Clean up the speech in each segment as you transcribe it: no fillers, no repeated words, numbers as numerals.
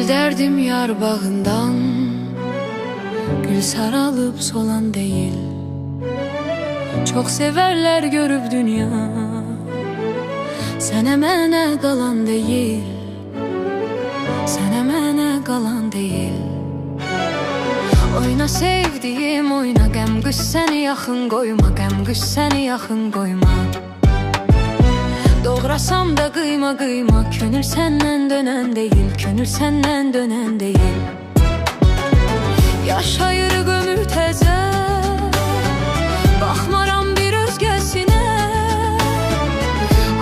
derdim yar bağından, gül saralıp solan değil. Çok severler görüp dünya, sen emene kalan değil. Sen emene kalan değil. Oyna sevdiğim oyna, gəm qış səni yaxın qoyma, gəm qış səni yaxın qoyma. Doğrasam da kıyma kıyma, könül senden dönen değil, könül senden dönen değil. Yaşayır ömür təzə, baxmaram bir özgəsinə.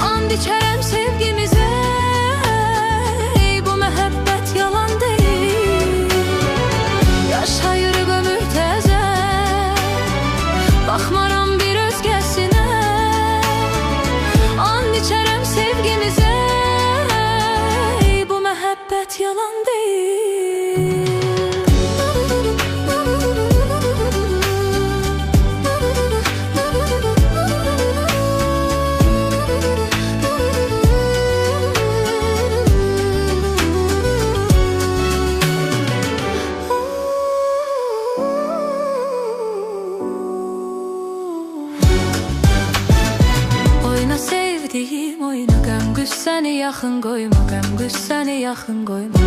And içərəm sevgimizə, bu məhəbbət yalan deyil. Yaşayır ömür təzə, baxmaram bir özgəsinə. And içərəm sevgimizə, bu məhəbbət yalan deyil. Sevdiğim oyna, gəm qış səni yaxın qoyma, gəm qış səni yaxın qoyma.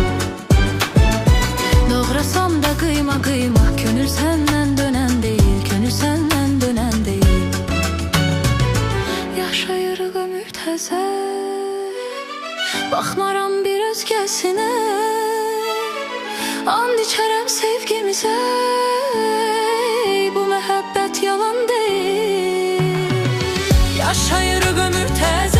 Doğrasam da kıyma kıyma, könül senden dönen değil, könül senden dönen değil. Yaşayır ömür təzə, baxmaram bir özgəsinə. And içərəm sevgimizə, bu məhəbbət yalan deyil. Yaşayır ömür təzə,